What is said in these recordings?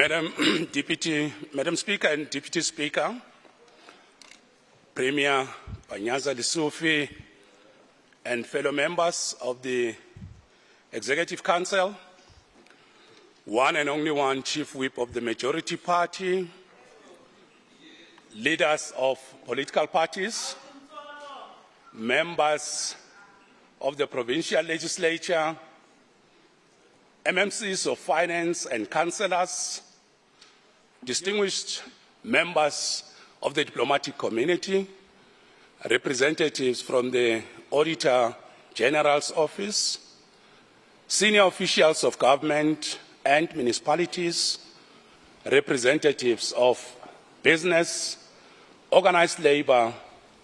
Madam Speaker and Deputy Speaker, Premier Panyaza Lesufi, and fellow members of the Executive Council, one and only one Chief Whip of the Majority Party, leaders of political parties, members of the Provincial Legislature, MMCs of Finance and Councillors, distinguished members of the diplomatic community, representatives from the Auditor General's Office, senior officials of government and municipalities, representatives of business, organized labor,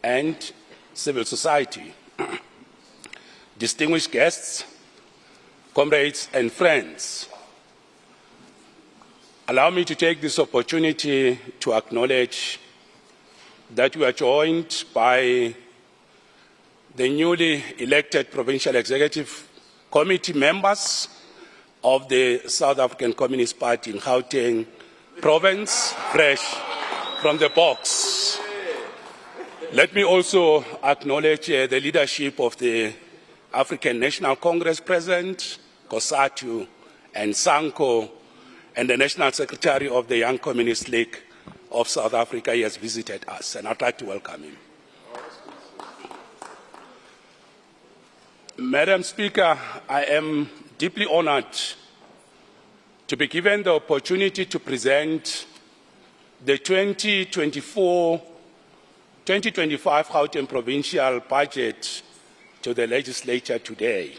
and civil society, distinguished guests, comrades and friends. Allow me to take this opportunity to acknowledge that we are joined by the newly elected Provincial Executive Committee members of the South African Communist Party in Gauteng Province, fresh from the box. Let me also acknowledge the leadership of the African National Congress President, Kosatu and Sanko, and the National Secretary of the Young Communist League of South Africa. He has visited us, and I'd like to welcome him. Madam Speaker, I am deeply honored to be given the opportunity to present the 2024-2025 Gauteng Provincial Budget to the Legislature today.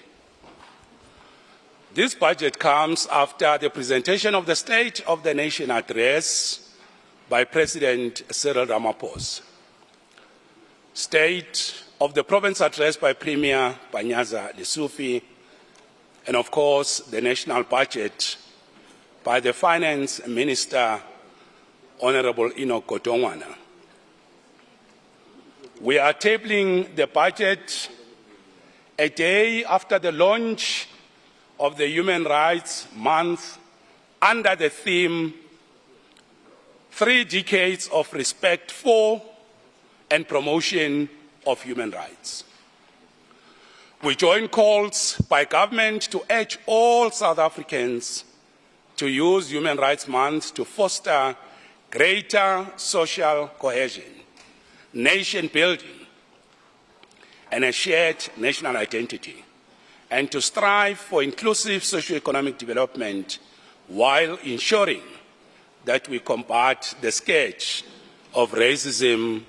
This budget comes after the presentation of the State of the Nation address by President Cyril Ramaphosa, State of the Province address by Premier Panyaza Lesufi, and of course the national budget by the Finance Minister, Honorable Enoch Godongwana. We are tabling the budget a day after the launch of the Human Rights Month under the theme 3 Decades of Respect for and Promotion of Human Rights. We join calls by government to urge all South Africans to use Human Rights Month to foster greater social cohesion, nation building, and a shared national identity, and to strive for inclusive socio-economic development while ensuring that we combat the scourge of racism,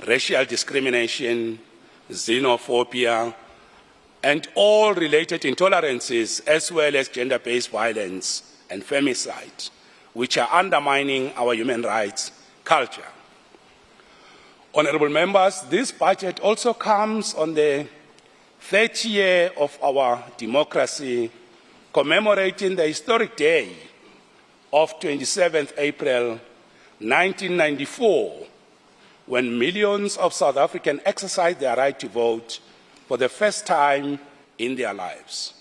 racial discrimination, xenophobia, and all related intolerances, as well as gender-based violence and femicide, which are undermining our human rights culture. Honourable members, this budget also comes on the 30th year of our democracy, commemorating the historic day of 27th April 1994, when millions of South Africans exercised their right to vote for the first time in their lives.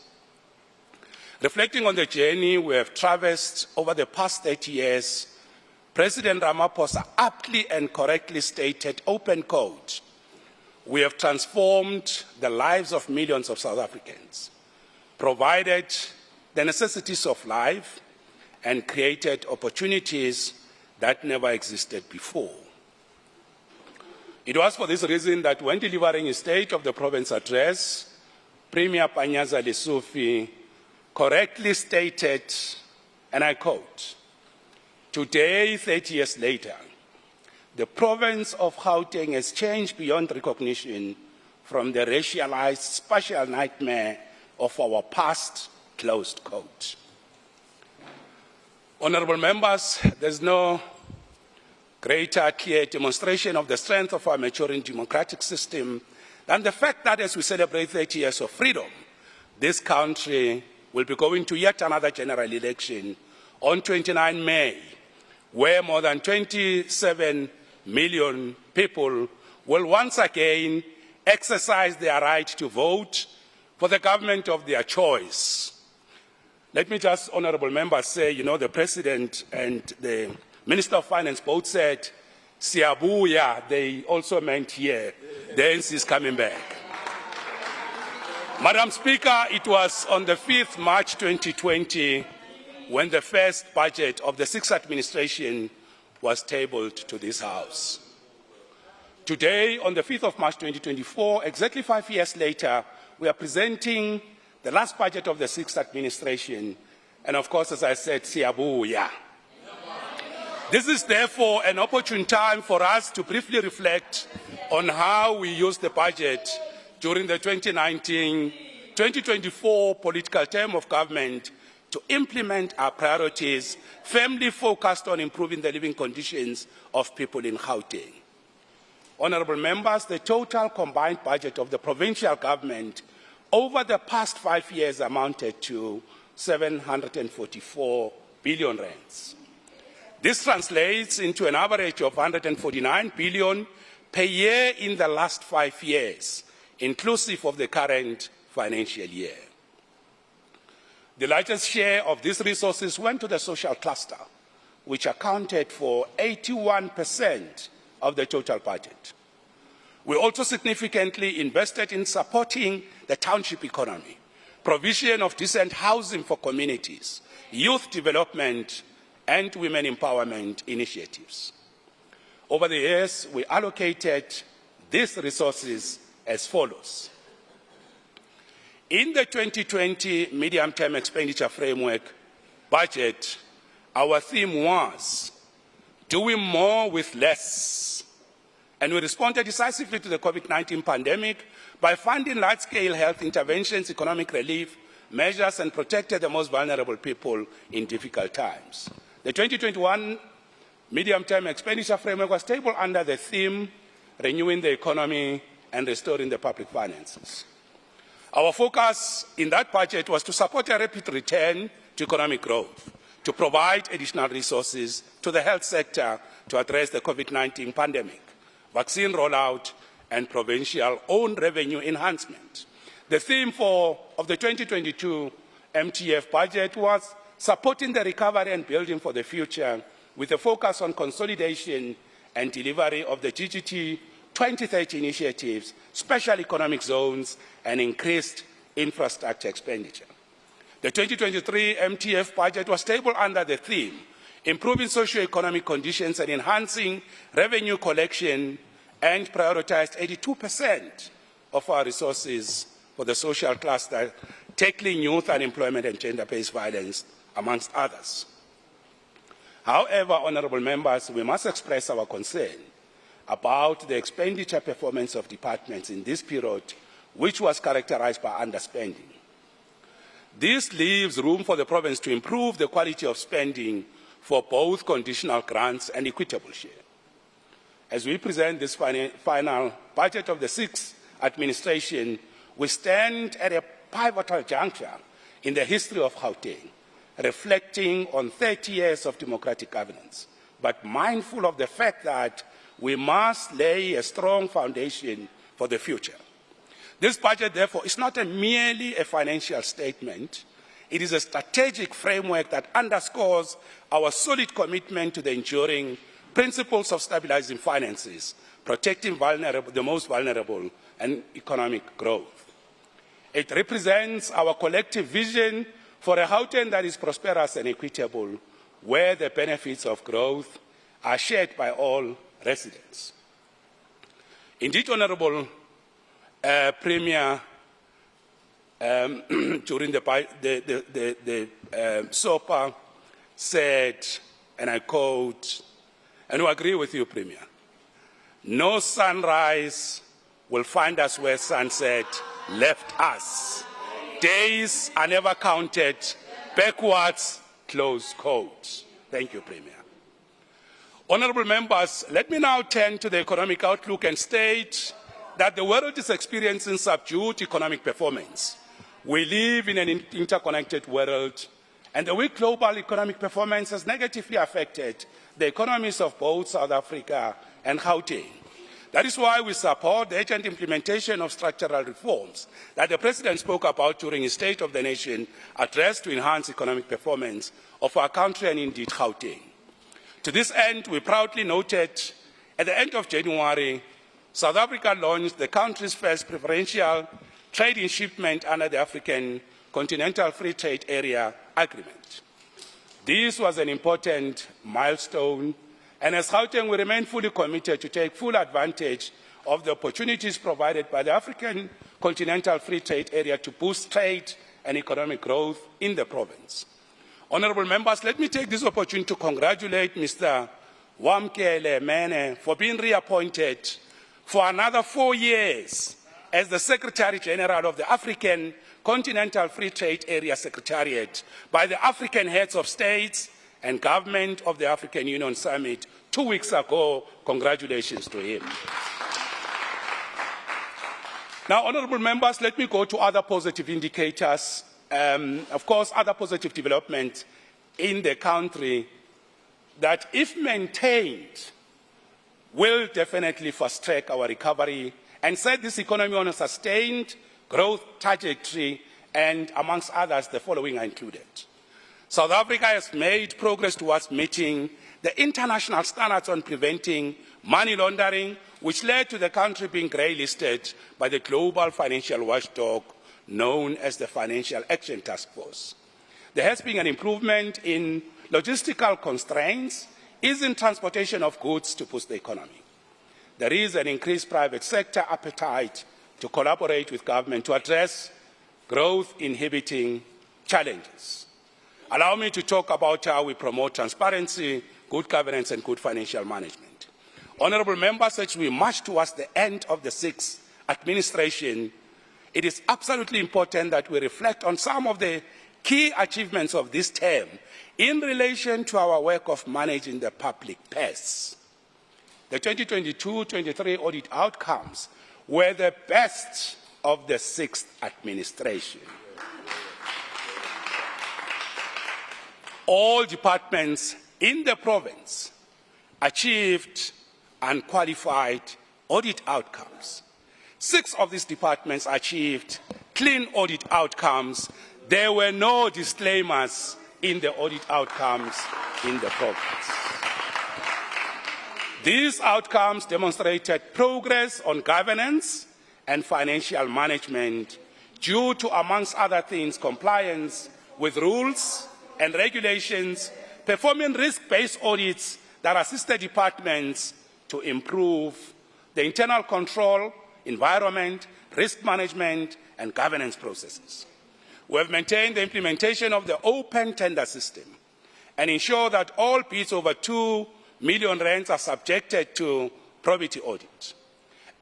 Reflecting on the journey we have traversed over the past 30 years, President Ramaphosa aptly and correctly stated, open quote, "We have transformed the lives of millions of South Africans, provided the necessities of life, and created opportunities that never existed before." It was for this reason that when delivering his State of the Province address, Premier Panyaza Lesufi correctly stated, and I quote, "Today, 30 years later, the province of Gauteng has changed beyond recognition from the racialized spatial nightmare of our past," closed quote. Honourable members, there's no greater clear demonstration of the strength of our maturing democratic system than the fact that as we celebrate 30 years of freedom, this country will be going to yet another general election on 29 May, where more than 27 million people will once again exercise their right to vote for the government of their choice. Let me just, honorable members, say, the President and the Minister of Finance both said, Siabuya, they also meant here, the ANC is coming back. Madam Speaker, it was on the 5th March 2020 when the first budget of the 6th administration was tabled to this House. Today, on the 5th of March 2024, exactly 5 years later, we are presenting the last budget of the 6th administration, and of course, as I said, Siabuya. This is therefore an opportune time for us to briefly reflect on how we used the budget during the 2019-2024 political term of government to implement our priorities firmly focused on improving the living conditions of people in Gauteng. Honourable members, the total combined budget of the provincial government over the past 5 years amounted to 744 billion rands. This translates into an average of 149 billion per year in the last 5 years, inclusive of the current financial year. The largest share of these resources went to the social cluster, which accounted for 81% of the total budget. We also significantly invested in supporting the township economy, provision of decent housing for communities, youth development, and women empowerment initiatives. Over the years, we allocated these resources as follows. In the 2020 medium-term expenditure framework budget, our theme was doing more with less. And we responded decisively to the COVID-19 pandemic by funding large-scale health interventions, economic relief measures, and protected the most vulnerable people in difficult times. The 2021 medium-term expenditure framework was tabled under the theme, renewing the economy and restoring the public finances. Our focus in that budget was to support a rapid return to economic growth, to provide additional resources to the health sector to address the COVID-19 pandemic, vaccine rollout, and provincial own revenue enhancement. The theme of the 2022 MTF budget was supporting the recovery and building for the future with a focus on consolidation and delivery of the GGT 2030 initiatives, special economic zones, and increased infrastructure expenditure. The 2023 MTF budget was tabled under the theme, improving socio-economic conditions and enhancing revenue collection, and prioritized 82% of our resources for the social cluster, tackling youth unemployment and gender-based violence, amongst others. However, honourable members, we must express our concern about the expenditure performance of departments in this period, which was characterized by underspending. This leaves room for the province to improve the quality of spending for both conditional grants and equitable share. As we present this final budget of the 6th administration, we stand at a pivotal juncture in the history of Gauteng, reflecting on 30 years of democratic governance, but mindful of the fact that we must lay a strong foundation for the future. This budget, therefore, is not merely a financial statement. It is a strategic framework that underscores our solid commitment to the enduring principles of stabilizing finances, protecting the most vulnerable, and economic growth. It represents our collective vision for a Gauteng that is prosperous and equitable, where the benefits of growth are shared by all residents. Indeed, Honourable Premier, during the SOPA said, and I quote, and we agree with you, Premier, no sunrise will find us where sunset left us. Days are never counted backwards, close quote. Thank you, Premier. Honourable members, let me now turn to the economic outlook and state that the world is experiencing subdued economic performance. We live in an interconnected world, and the weak global economic performance has negatively affected the economies of both South Africa and Gauteng. That is why we support the urgent implementation of structural reforms that the President spoke about during his State of the Nation address to enhance economic performance of our country and indeed Gauteng. To this end, we proudly noted at the end of January, South Africa launched the country's first preferential trade in shipment under the African Continental Free Trade Area Agreement. This was an important milestone, and as Gauteng, we remain fully committed to take full advantage of the opportunities provided by the African Continental Free Trade Area to boost trade and economic growth in the province. Honourable members, let me take this opportunity to congratulate Mr. Wamkele Mene for being reappointed for another 4 years as the Secretary General of the African Continental Free Trade Area Secretariat by the African Heads of States and Government of the African Union Summit 2 weeks ago. Congratulations to him. Now, honourable members, let me go to other positive indicators. Of course, other positive developments in the country that, if maintained, will definitely fast-track our recovery and set this economy on a sustained growth trajectory, and amongst others, the following are included. South Africa has made progress towards meeting the international standards on preventing money laundering, which led to the country being grey-listed by the global financial watchdog known as the Financial Action Task Force. There has been an improvement in logistical constraints, ease in transportation of goods to boost the economy. There is an increased private sector appetite to collaborate with government to address growth-inhibiting challenges. Allow me to talk about how we promote transparency, good governance, and good financial management. Honourable members, as we march towards the end of the sixth administration, it is absolutely important that we reflect on some of the key achievements of this term in relation to our work of managing the public purse. The 2022-23 audit outcomes were the best of the sixth administration. All departments in the province achieved unqualified audit outcomes. 6 of these departments achieved clean audit outcomes. There were no disclaimers in the audit outcomes in the province. These outcomes demonstrated progress on governance and financial management due to, amongst other things, compliance with rules and regulations, performing risk-based audits that assisted departments to improve the internal control, environment, risk management, and governance processes. We have maintained the implementation of the open tender system and ensure that all bids over 2 million rands are subjected to probity audit.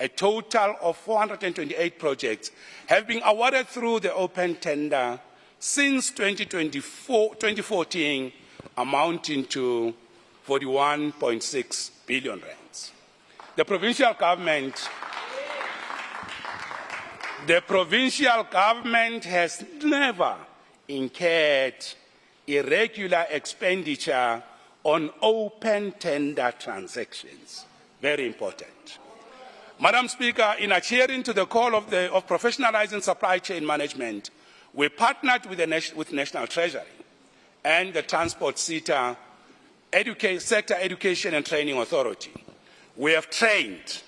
A total of 428 projects have been awarded through the open tender since 2014, amounting to 41.6 billion rands. The provincial government has never incurred irregular expenditure on open tender transactions. Very important. Madam Speaker, in adhering to the call of professionalizing supply chain management, we partnered with National Treasury and the Transport Sector Education and Training Authority. We have trained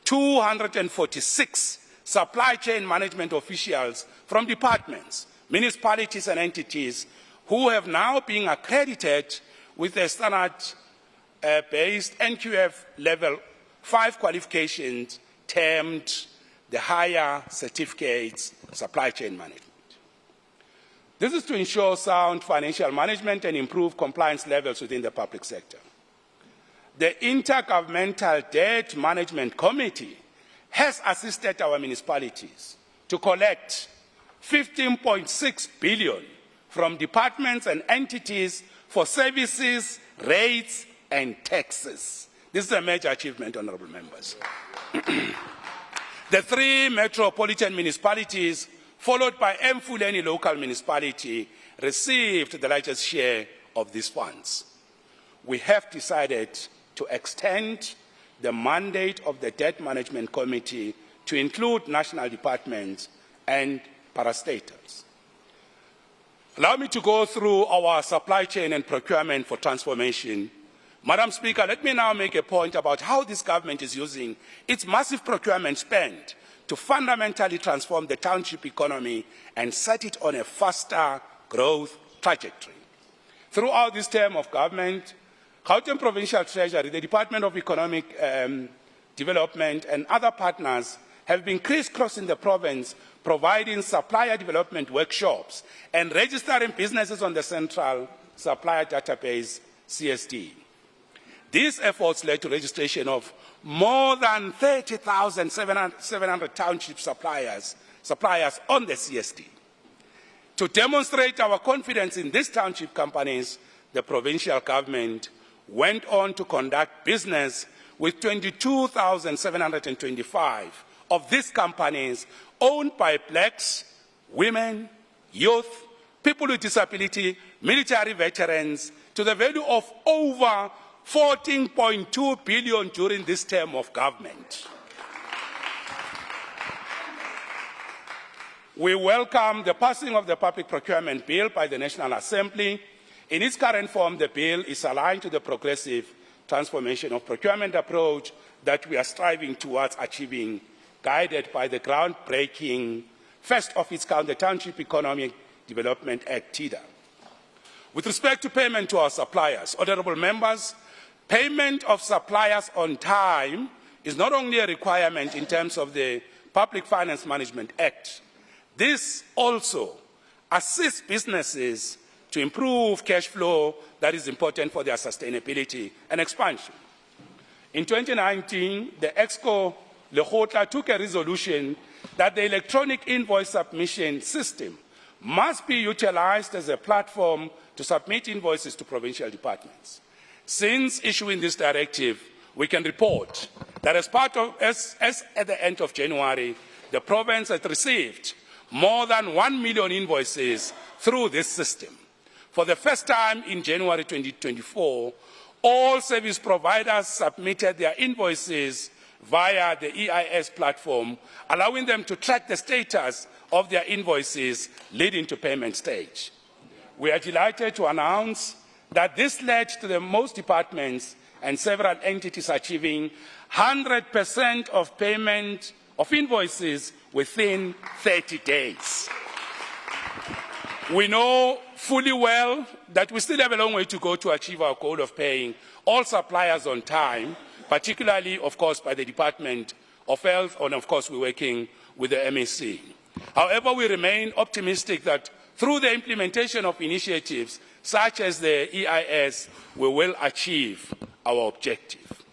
246 supply chain management officials from departments, municipalities and entities who have now been accredited with the standard-based NQF level 5 qualifications termed the higher certificates supply chain management. This is to ensure sound financial management and improve compliance levels within the public sector. The Intergovernmental Debt Management Committee has assisted our municipalities to collect 15.6 billion from departments and entities for services, rates, and taxes. This is a major achievement, honourable members. The 3 metropolitan municipalities, followed by Mfuleni local municipality, received the largest share of these funds. We have decided to extend the mandate of the Debt Management Committee to include national departments and parastatals. Allow me to go through our supply chain and procurement for transformation. Madam Speaker, let me now make a point about how this government is using its massive procurement spend to fundamentally transform the township economy and set it on a faster growth trajectory. Throughout this term of government, Gauteng Provincial Treasury, the Department of Economic Development and other partners have been crisscrossing the province, providing supplier development workshops and registering businesses on the Central Supplier Database, CSD. These efforts led to registration of more than 30,700 township suppliers on the CSD. To demonstrate our confidence in these township companies, the provincial government went on to conduct business with 22,725 of these companies owned by blacks, women, youth, people with disability, military veterans, to the value of over 14.2 billion during this term of government. We welcome the passing of the Public Procurement Bill by the National Assembly. In its current form, the bill is aligned to the progressive transformation of procurement approach that we are striving towards achieving, guided by the groundbreaking first of its kind, the Township Economic Development Act, TEDA. With respect to payment to our suppliers, honourable members, payment of suppliers on time is not only a requirement in terms of the Public Finance Management Act. This also assists businesses to improve cash flow that is important for their sustainability and expansion. In 2019, the EXCO Lekgotla took a resolution that the electronic invoice submission system must be utilized as a platform to submit invoices to provincial departments. Since issuing this directive, we can report that as at the end of January, the province has received more than 1 million invoices through this system. For the first time in January 2024, all service providers submitted their invoices via the EIS platform, allowing them to track the status of their invoices leading to payment stage. We are delighted to announce that this led to the most departments and several entities achieving 100% of payment of invoices within 30 days. We know fully well that we still have a long way to go to achieve our goal of paying all suppliers on time, particularly, of course, by the Department of Health, and of course, we're working with the MEC. However, we remain optimistic that through the implementation of initiatives such as the EIS, we will achieve our objective.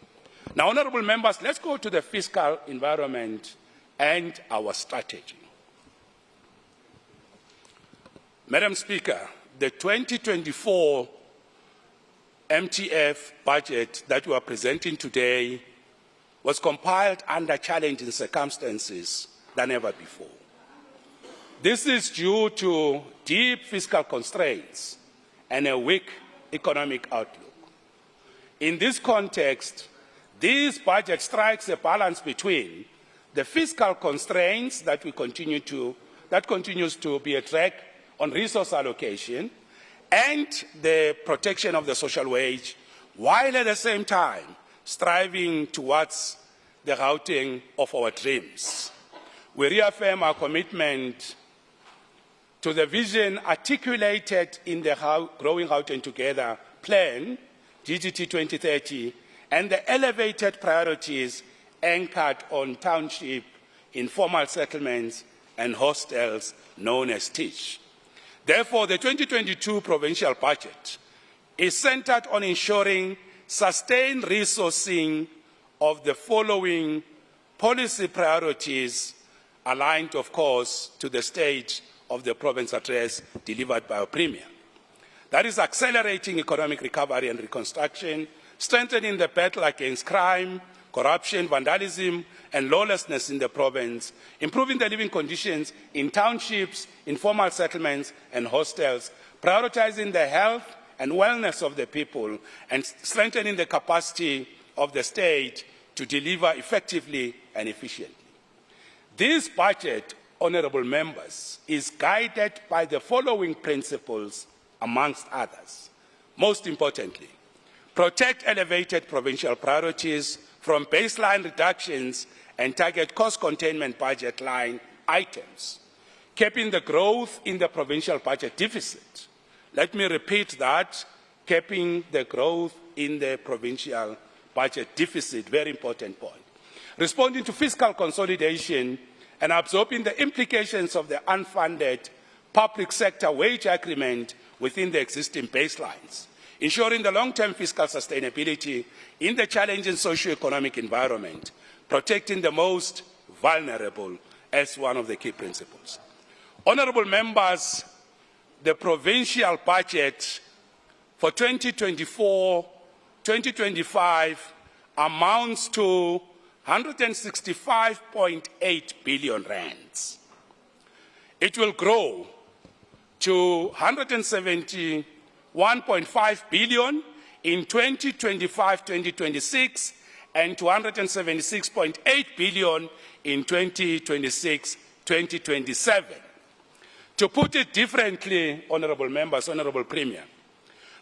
Now, honourable members, let's go to the fiscal environment and our strategy. Madam Speaker, the 2024 MTF budget that we are presenting today was compiled under challenging circumstances than ever before. This is due to deep fiscal constraints and a weak economic outlook. In this context, this budget strikes a balance between the fiscal constraints that continues to be a drag on resource allocation and the protection of the social wage, while at the same time striving towards the routing of our dreams. We reaffirm our commitment to the vision articulated in the Growing Gauteng Together plan, GGT 2030, and the elevated priorities anchored on township, informal settlements, and hostels known as TISH. Therefore, the 2022 provincial budget is centered on ensuring sustained resourcing of the following policy priorities aligned, of course, to the state of the province address delivered by our Premier. That is accelerating economic recovery and reconstruction, strengthening the battle against crime, corruption, vandalism, and lawlessness in the province, improving the living conditions in townships, informal settlements, and hostels, prioritizing the health and wellness of the people, and strengthening the capacity of the state to deliver effectively and efficiently. This budget, honourable members, is guided by the following principles, amongst others. Most importantly, protect elevated provincial priorities from baseline reductions and target cost containment budget line items, capping the growth in the provincial budget deficit. Let me repeat that, capping the growth in the provincial budget deficit, very important point. Responding to fiscal consolidation and absorbing the implications of the unfunded public sector wage agreement within the existing baselines, ensuring the long-term fiscal sustainability in the challenging socio-economic environment, protecting the most vulnerable as one of the key principles. Honourable members, the provincial budget for 2024-2025 amounts to 165.8 billion rands. It will grow to 171.5 billion in 2025-2026 and to 176.8 billion in 2026-2027. To put it differently, honourable members, honourable Premier,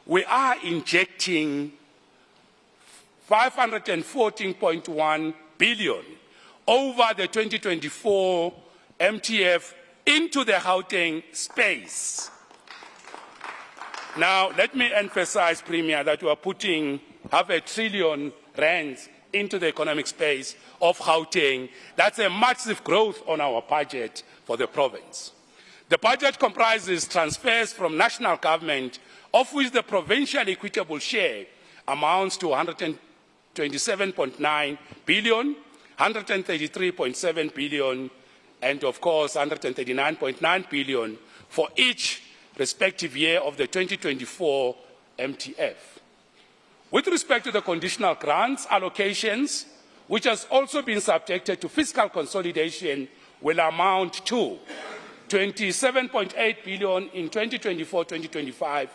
we are injecting 514.1 billion over the 2024 MTF into the Gauteng space. Now, let me emphasize, Premier, that we are putting R500 billion rands into the economic space of Gauteng. That's a massive growth on our budget for the province. The budget comprises transfers from national government, of which the provincial equitable share amounts to 127.9 billion, 133.7 billion, and of course 139.9 billion for each respective year of the 2024 MTF. With respect to the conditional grants allocations, which has also been subjected to fiscal consolidation, will amount to 27.8 billion in 2024-2025,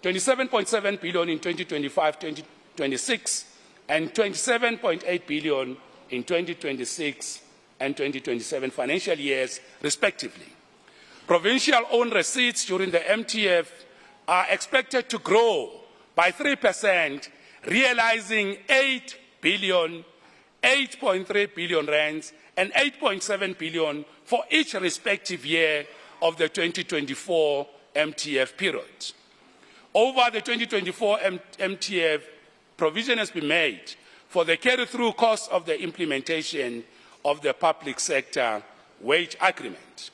27.7 billion in 2025-2026, and 27.8 billion in 2026 and 2027 financial years, respectively. Provincial owned receipts during the MTF are expected to grow by 3%, realizing 8 billion, 8.3 billion rands, and 8.7 billion for each respective year of the 2024 MTF period. Over the 2024 MTF, provision has been made for the carry-through costs of the implementation of the public sector wage agreement.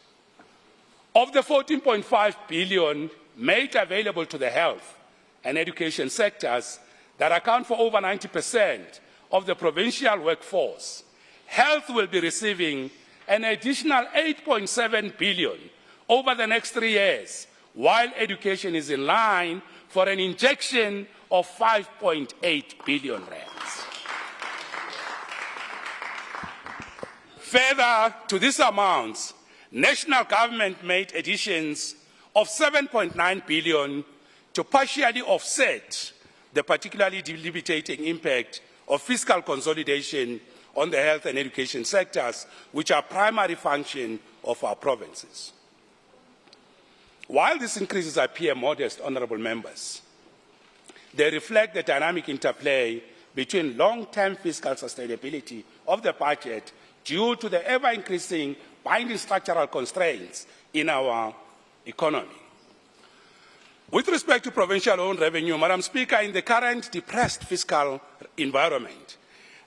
Of the 14.5 billion made available to the health and education sectors that account for over 90% of the provincial workforce, health will be receiving an additional 8.7 billion over the next 3 years, while education is in line for an injection of 5.8 billion rands. Further to these amounts, national government made additions of 7.9 billion to partially offset the particularly debilitating impact of fiscal consolidation on the health and education sectors, which are primary function of our provinces. While these increases appear modest, honourable members, they reflect the dynamic interplay between long-term fiscal sustainability of the budget due to the ever-increasing binding structural constraints in our economy. With respect to provincial-owned revenue, Madam Speaker, in the current depressed fiscal environment,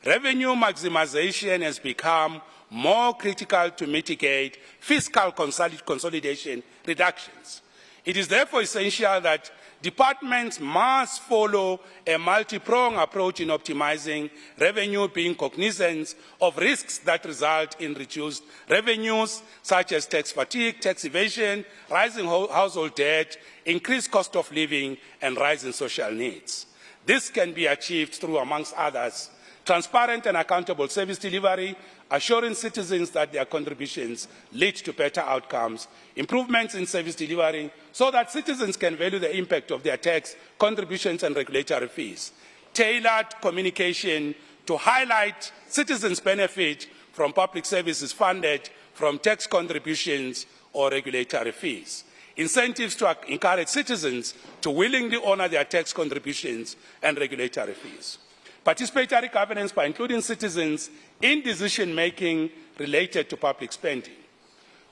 revenue maximization has become more critical to mitigate fiscal consolidation reductions. It is therefore essential that departments must follow a multi-pronged approach in optimizing revenue, being cognizant of risks that result in reduced revenues, such as tax fatigue, tax evasion, rising household debt, increased cost of living, and rising social needs. This can be achieved through, amongst others, transparent and accountable service delivery, assuring citizens that their contributions lead to better outcomes, improvements in service delivery so that citizens can value the impact of their tax contributions and regulatory fees, tailored communication to highlight citizens' benefit from public services funded from tax contributions or regulatory fees. Incentives to encourage citizens to willingly honor their tax contributions and regulatory fees. Participatory governance by including citizens in decision-making related to public spending.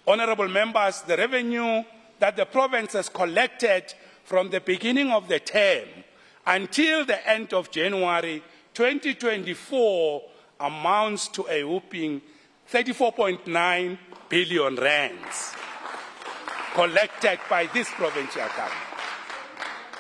Honourable members, the revenue that the province has collected from the beginning of the term until the end of January 2024 amounts to a whopping 34.9 billion rands collected by this provincial government.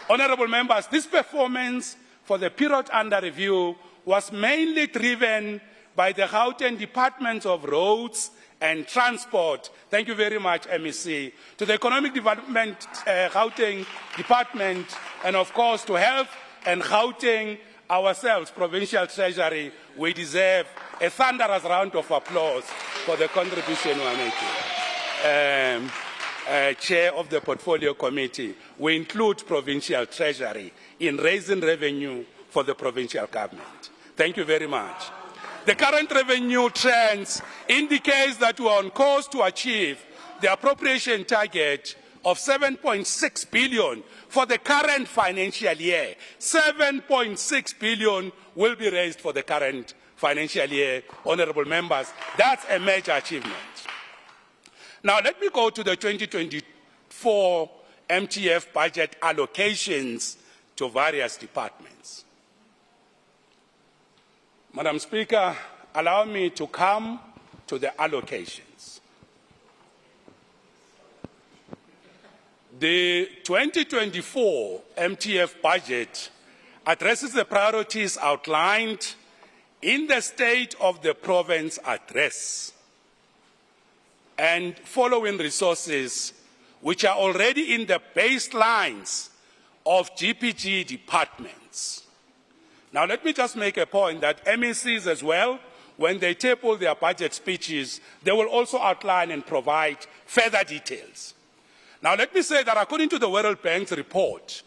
Honourable members, this performance for the period under review was mainly driven by the Gauteng Department of Roads and Transport. Thank you very much, MEC. To the Economic Development Gauteng Department, and of course to Health and Gauteng ourselves, Provincial Treasury. We deserve a thunderous round of applause for the contribution we are making. Chair of the Portfolio Committee, we include Provincial Treasury in raising revenue for the provincial government. Thank you very much. The current revenue trends indicates that we are on course to achieve the appropriation target of 7.6 billion for the current financial year. 7.6 billion will be raised for the current financial year, honourable members. That's a major achievement. Now let me go to the 2024 MTF budget allocations to various departments. Madam Speaker, allow me to come to the allocations. The 2024 MTF budget addresses the priorities outlined in the State of the Province address and following resources which are already in the baselines of GPG departments. Now let me just make a point that MECs as well, when they table their budget speeches, they will also outline and provide further details. Now let me say that according to the World Bank's report,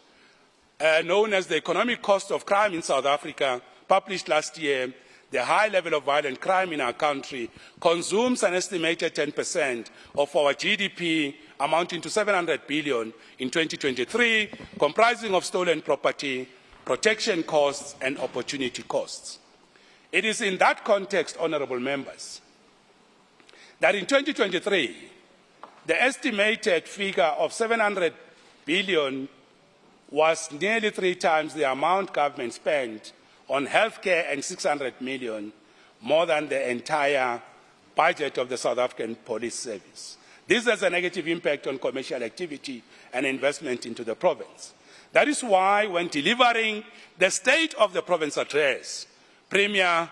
known as the Economic Cost of Crime in South Africa, published last year, the high level of violent crime in our country consumes an estimated 10% of our GDP, amounting to 700 billion in 2023, comprising of stolen property, protection costs, and opportunity costs. It is in that context, honourable members, that in 2023, the estimated figure of 700 billion was nearly 3 times the amount government spent on healthcare and 600 million, more than the entire budget of the South African Police Service. This has a negative impact on commercial activity and investment into the province. That is why, when delivering the State of the Province address, Premier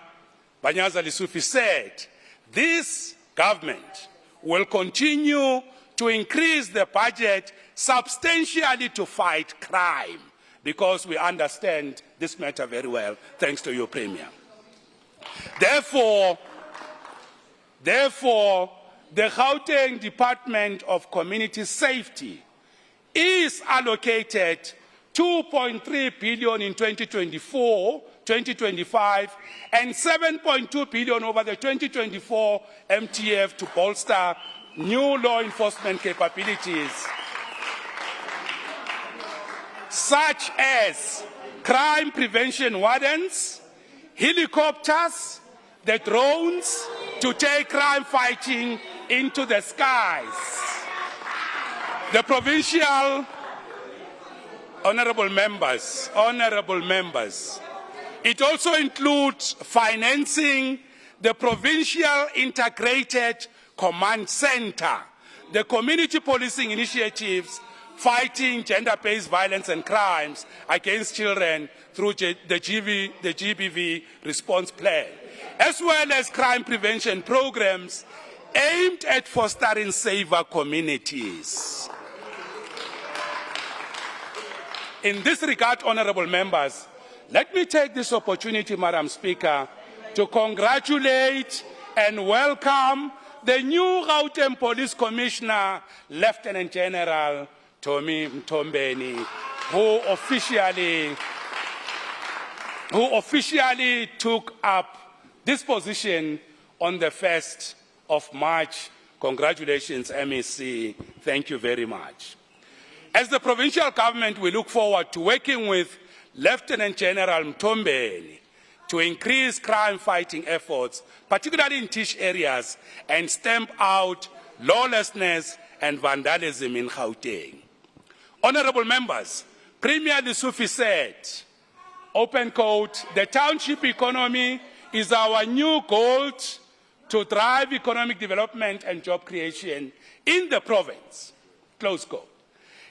Banyaza Lesufi said, this government will continue to increase the budget substantially to fight crime, because we understand this matter very well, thanks to you, Premier. Therefore, the Gauteng Department of Community Safety is allocated 2.3 billion in 2024, 2025, and 7.2 billion over the 2024 MTF to bolster new law enforcement capabilities, such as crime prevention wardens, helicopters, the drones to take crime fighting into the skies. The provincial, honourable members, it also includes financing the Provincial Integrated Command Centre, the community policing initiatives fighting gender-based violence and crimes against children through the GBV response plan, as well as crime prevention programs aimed at fostering safer communities. In this regard, honourable members, let me take this opportunity, Madam Speaker, to congratulate and welcome the new Gauteng Police Commissioner, Lieutenant General Tommy Mtombeni, who who officially took up this position on the 1st of March. Congratulations, MEC. Thank you very much. As the provincial government, we look forward to working with Lieutenant General Mtombeni to increase crime-fighting efforts, particularly in tish areas, and stamp out lawlessness and vandalism in Gauteng. Honourable members, Premier Lesufi said, open quote, "The township economy is our new gold to drive economic development and job creation in the province," close quote.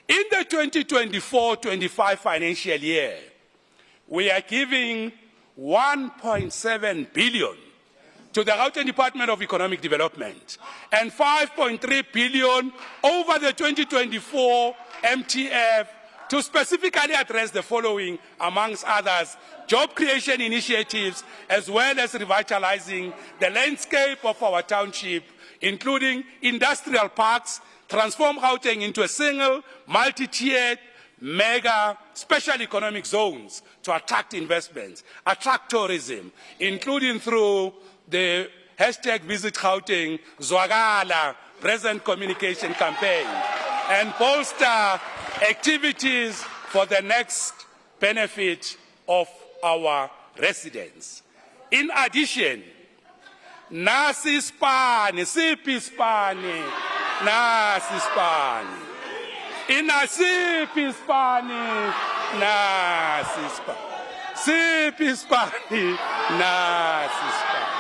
In the 2024-25 financial year, we are giving 1.7 billion to the Gauteng Department of Economic Development and 5.3 billion over the 2024 MTF to specifically address the following, amongst others: job creation initiatives, as well as revitalizing the landscape of our township, including industrial parks, transform Gauteng into a single, multi-tiered, mega special economic zones to attract investments, attract tourism, including through the hashtag Visit Gauteng, Zwagala present communication campaign, and bolster activities for the next benefit of our residents. In addition, nasi spani, sipi spani, nasi spani. Inasipi spani, nasi spani. Sipi spani, nasi spani.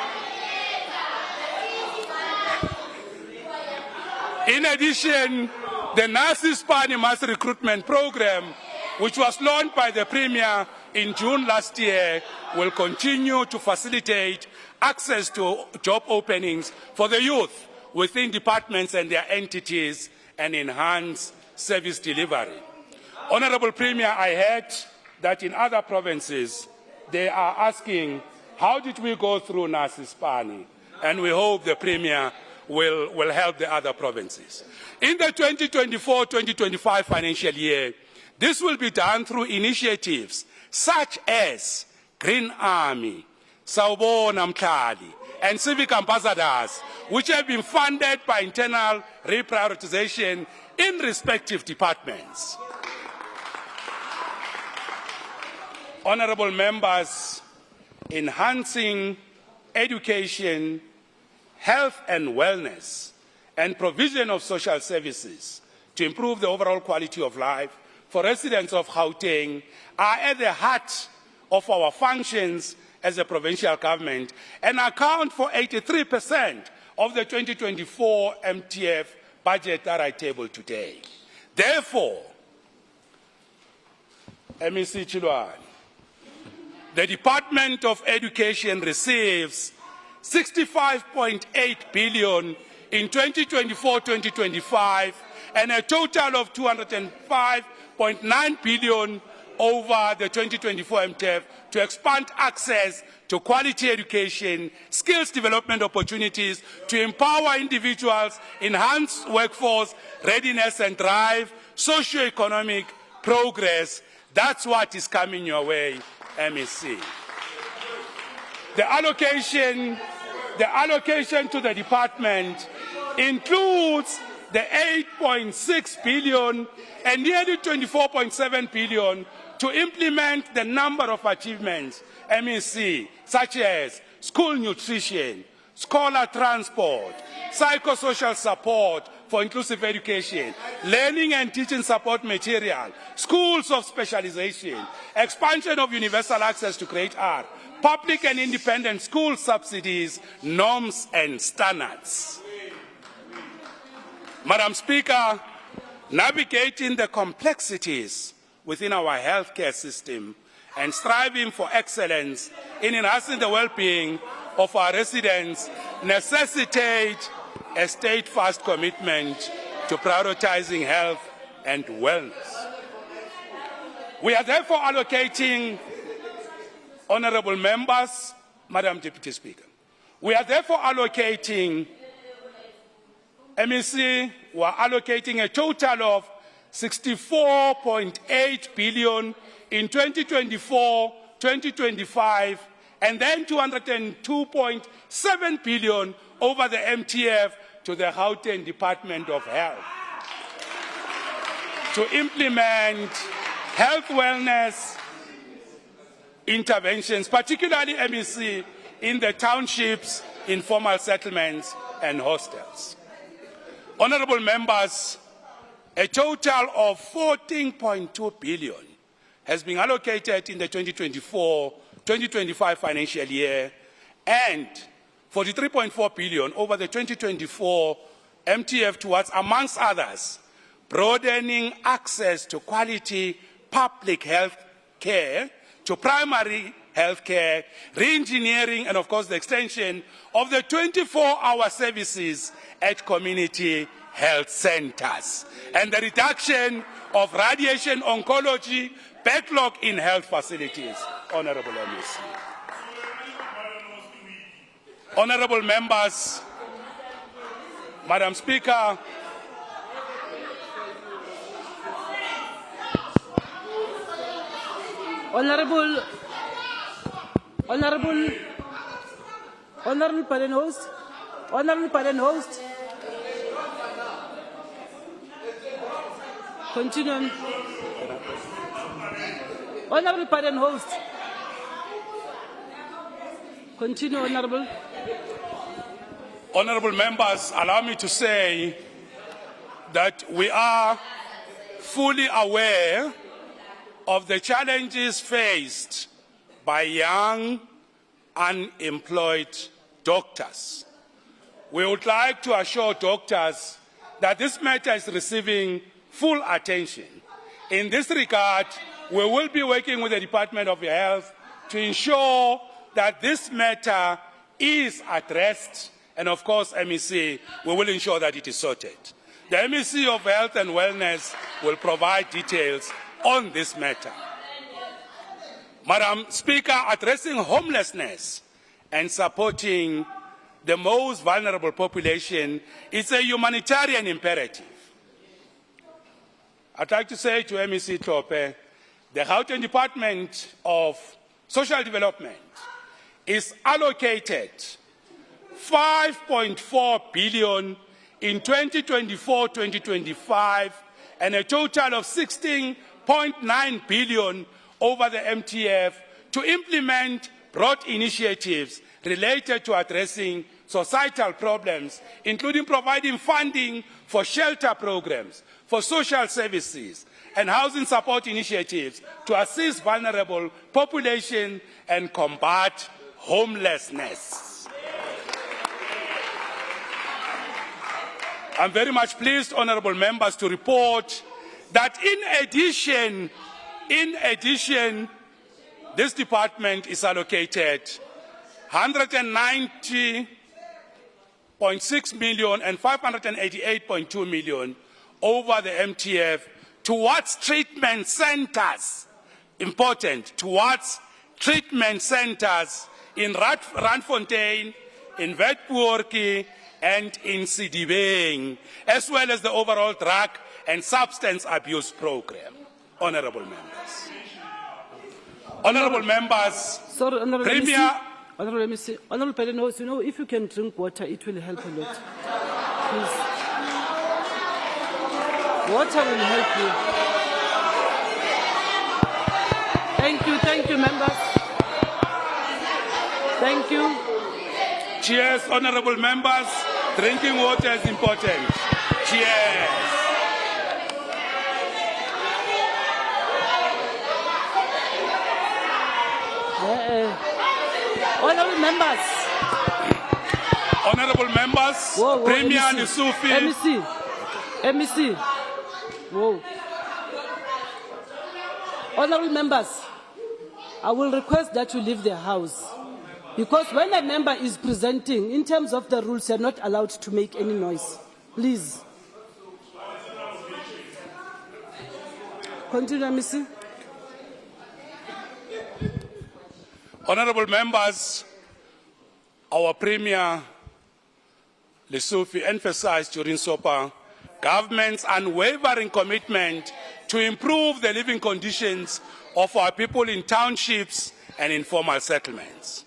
In addition, the Nasi Spani Mass Recruitment Program, which was launched by the Premier in June last year, will continue to facilitate access to job openings for the youth within departments and their entities and enhance service delivery. Honourable Premier, I heard that in other provinces they are asking, how did we go through Nasi Spani? And we hope the Premier will help the other provinces. In the 2024-2025 financial year, this will be done through initiatives such as Green Army, Sawubona Mhlali, and civic ambassadors, which have been funded by internal reprioritization in respective departments. Honourable members, enhancing education, health and wellness, and provision of social services to improve the overall quality of life for residents of Gauteng are at the heart of our functions as a provincial government and account for 83% of the 2024 MTF budget that I tabled today. Therefore, MEC Chilwani, the Department of Education receives 65.8 billion in 2024-2025 and a total of 205.9 billion over the 2024 MTF to expand access to quality education, skills development opportunities, to empower individuals, enhance workforce readiness and drive socio-economic progress. That's what is coming your way, MEC. The allocation to the department includes the 8.6 billion and nearly 24.7 billion to implement the number of achievements, MEC, such as school nutrition, scholar transport, psychosocial support for inclusive education, learning and teaching support material, schools of specialization, expansion of universal access to Grade R, public and independent school subsidies, norms and standards. Madam Speaker, navigating the complexities within our healthcare system and striving for excellence in enhancing the well-being of our residents necessitate a steadfast commitment to prioritizing health and wellness. We are therefore allocating, honourable members, Madam Deputy Speaker, we are therefore allocating, MEC, we are allocating a total of 64.8 billion in 2024-25 2025, and then 202.7 billion over the MTF to the Gauteng Department of Health to implement health wellness interventions, particularly MEC, in the townships, informal settlements, and hostels. Honourable members, a total of 14.2 billion has been allocated in the 2024-2025 financial year, and 43.4 billion over the 2024 MTF towards, amongst others, broadening access to quality public health care, to primary health care, re-engineering, and of course the extension of the 24-hour services at community health centers, and the reduction of radiation oncology backlog in health facilities. Honourable MEC. Honourable members, Madam Speaker, Honourable Parent Host, continue. Honourable Parent Host, continue, Honourable. Honourable members, allow me to say that we are fully aware of the challenges faced by young, unemployed doctors. We would like to assure doctors that this matter is receiving full attention. In this regard, we will be working with the Department of Health to ensure that this matter is addressed, and of course, MEC, we will ensure that it is sorted. The MEC of Health and Wellness will provide details on this matter. Madam Speaker, addressing homelessness and supporting the most vulnerable population is a humanitarian imperative. I'd like to say to MEC Tope, the Gauteng Department of Social Development is allocated 5.4 billion in 2024-2025 and a total of 16.9 billion over the MTF to implement broad initiatives related to addressing societal problems, including providing funding for shelter programs, for social services, and housing support initiatives to assist vulnerable population and combat homelessness. I'm very much pleased, honourable members, to report that in addition, this department is allocated 190.6 million and 588.2 million over the MTF towards treatment centers, important, towards treatment centers in Randfontein, in Witpoortjie, and in Sidibeng, as well as the overall drug and substance abuse program. Honourable members. Honourable members, Sorry, Honourable Premier... Honourable Parent Host, you know, if you can drink water, it will help a lot. Please. Water will help you. Thank you, members. Thank you. Cheers, honourable members. Drinking water is important. Cheers. Honourable members. Honourable members, Premier Lesufi. MEC. Whoa. Honourable members, I will request that you leave the house. Because when a member is presenting, in terms of the rules, you are not allowed to make any noise. Please. Continue, MEC. Honourable members, our Premier Lesufi emphasized during SOPA government's unwavering commitment to improve the living conditions of our people in townships and informal settlements.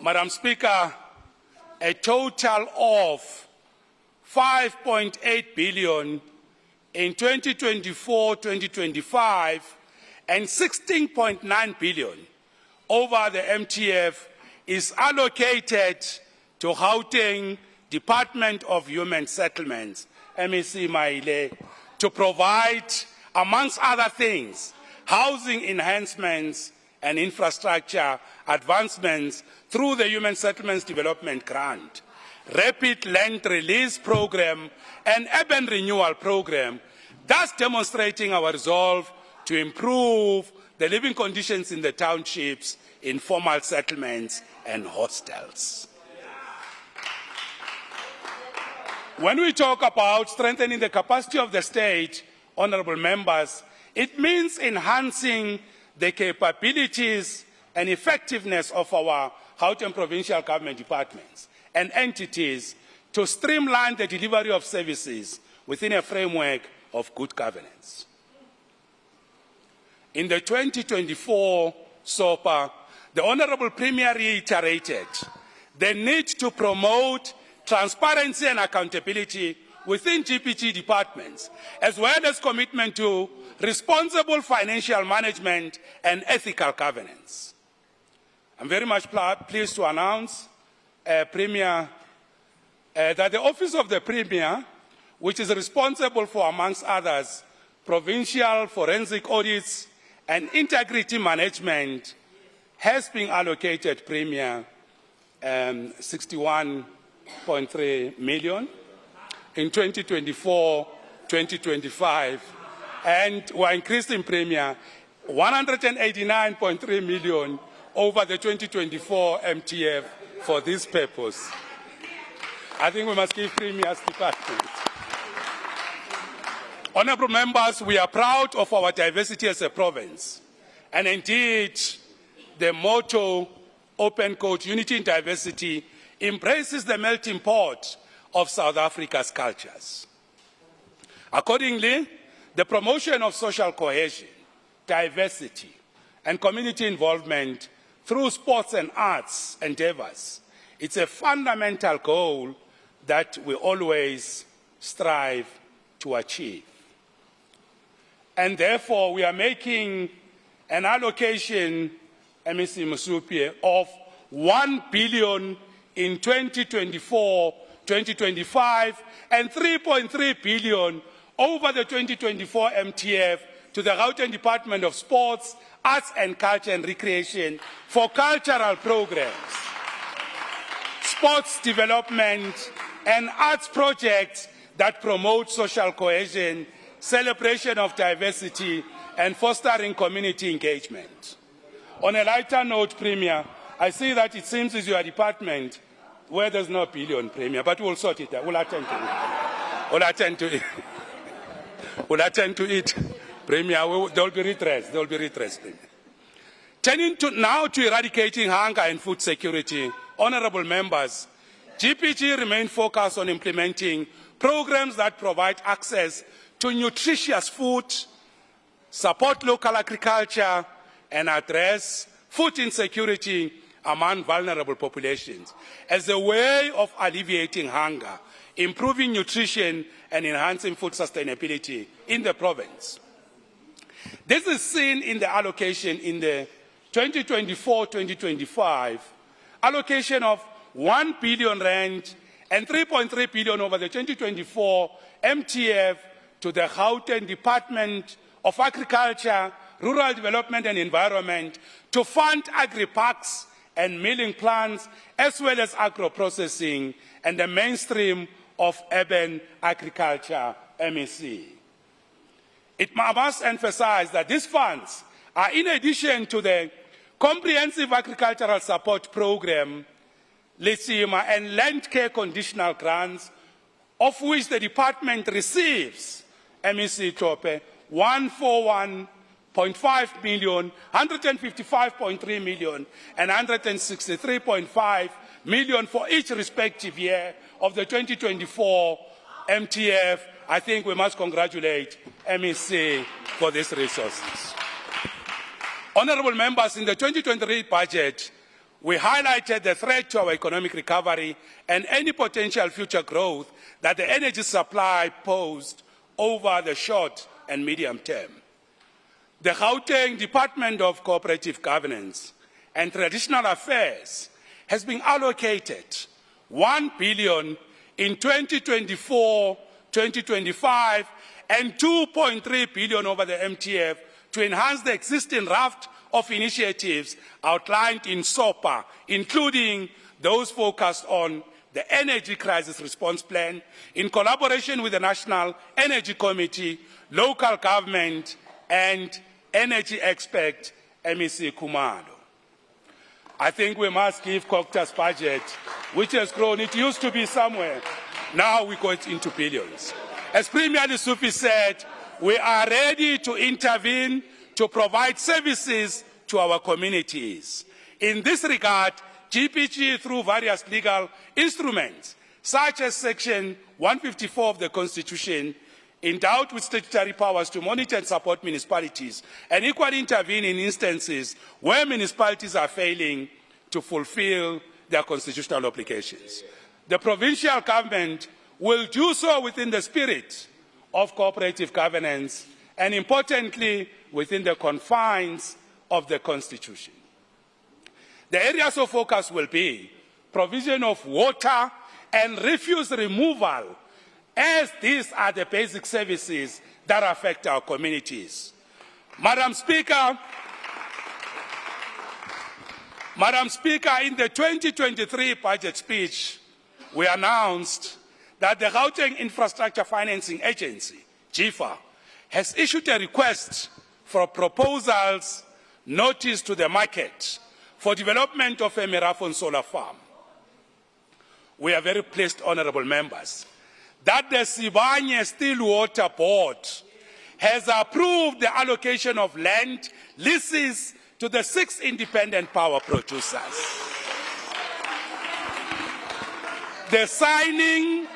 Madam Speaker, a total of 5.8 billion in 2024-2025 and 16.9 billion over the MTF is allocated to Gauteng Department of Human Settlements, MEC Maile, to provide, amongst other things, housing enhancements and infrastructure advancements through the Human Settlements Development Grant, Rapid Land Release Program, and Urban Renewal Program, thus demonstrating our resolve to improve the living conditions in the townships, informal settlements, and hostels. When we talk about strengthening the capacity of the state, honourable members, it means enhancing the capabilities and effectiveness of our Gauteng provincial government departments and entities to streamline the delivery of services within a framework of good governance. In the 2024 SOPA, the Honourable Premier reiterated the need to promote transparency and accountability within GPG departments, as well as commitment to responsible financial management and ethical governance. I'm very much pleased to announce, Premier, that the Office of the Premier, which is responsible for, amongst others, provincial forensic audits and integrity management, has been allocated, Premier, 61.3 million in 2024-2025, and we're increasing, Premier, 189.3 million over the 2024 MTF for this purpose. I think we must give Premier's department. Honourable members, we are proud of our diversity as a province, and indeed, the motto, open quote, unity in diversity, embraces the melting pot of South Africa's cultures. Accordingly, the promotion of social cohesion, diversity, and community involvement through sports and arts endeavours, it's a fundamental goal that we always strive to achieve. And therefore, we are making an allocation, MEC Musupie, of 1 billion in 2024-2025 and 3.3 billion over the 2024 MTF to the Gauteng Department of Sports, Arts and Culture and Recreation for cultural programs, sports development, and arts projects that promote social cohesion, celebration of diversity, and fostering community engagement. On a lighter note, Premier, I see that it seems it's your department where there's no billion, Premier, but we'll sort it out. We'll attend to it. We'll attend to it. We'll attend to it, Premier. There will be redress. There will be redress, Premier. Turning now to eradicating hunger and food security, honourable members, GPG remain focused on implementing programs that provide access to nutritious food, support local agriculture, and address food insecurity among vulnerable populations as a way of alleviating hunger, improving nutrition, and enhancing food sustainability in the province. This is seen in the allocation in the 2024-2025 allocation of 1 billion rand and 3.3 billion over the 2024 MTF to the Gauteng Department of Agriculture, Rural Development and Environment to fund agri-parks and milling plants, as well as agro-processing and the mainstream of urban agriculture, MEC. It must emphasize that these funds are in addition to the Comprehensive Agricultural Support Program, LISIMA, and Land Care Conditional Grants, of which the department receives, MEC Tope, 141.5 million, 155.3 million, and 163.5 million for each respective year of the 2024 MTF. I think we must congratulate MEC for these resources. Honourable members, in the 2023 budget, we highlighted the threat to our economic recovery and any potential future growth that the energy supply posed over the short and medium term. The Gauteng Department of Cooperative Governance and Traditional Affairs has been allocated 1 billion in 2024-2025 and 2.3 billion over the MTF to enhance the existing raft of initiatives outlined in SOPA, including those focused on the Energy Crisis Response Plan, in collaboration with the National Energy Committee, local government, and energy expert MEC Khumalo. I think we must give Cocta's budget, which has grown. It used to be somewhere. Now we go into billions. As Premier Lesufi said, we are ready to intervene to provide services to our communities. In this regard, GPG, through various legal instruments, such as Section 154 of the Constitution, endowed with statutory powers to monitor and support municipalities, and equally intervene in instances where municipalities are failing to fulfill their constitutional obligations. The provincial government will do so within the spirit of cooperative governance and, importantly, within the confines of the Constitution. The areas of focus will be provision of water and refuse removal, as these are the basic services that affect our communities. Madam Speaker, in the 2023 budget speech, we announced that the Gauteng Infrastructure Financing Agency, GIFA, has issued a request for proposals notice to the market for development of a Merafon solar farm. We are very pleased, honourable members, that the Sibanye Stillwater Board has approved the allocation of land leases to the 6 independent power producers. The signing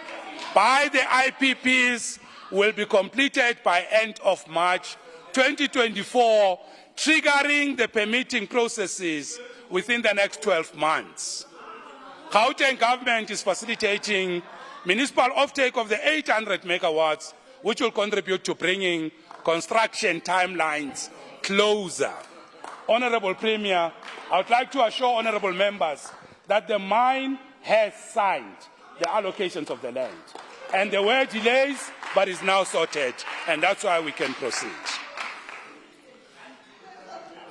by the IPPs will be completed by end of March 2024, triggering the permitting processes within the next 12 months. Gauteng government is facilitating municipal offtake of the 800 megawatts, which will contribute to bringing construction timelines closer. Honourable Premier, I would like to assure honourable members that the mine has signed the allocations of the land. And there were delays, but is now sorted, and that's why we can proceed.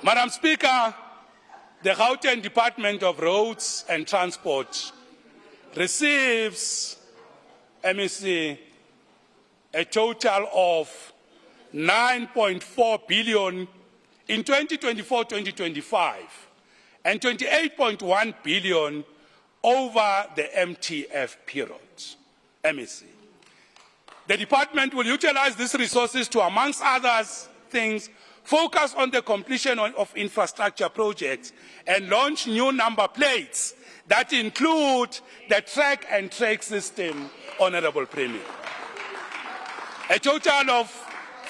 Madam Speaker, the Gauteng Department of Roads and Transport receives, MEC, a total of 9.4 billion in 2024-2025 and 28.1 billion over the MTF period. MEC. The department will utilize these resources to, amongst other things, focus on the completion of infrastructure projects and launch new number plates that include the track and trace system, Honourable Premier. A total of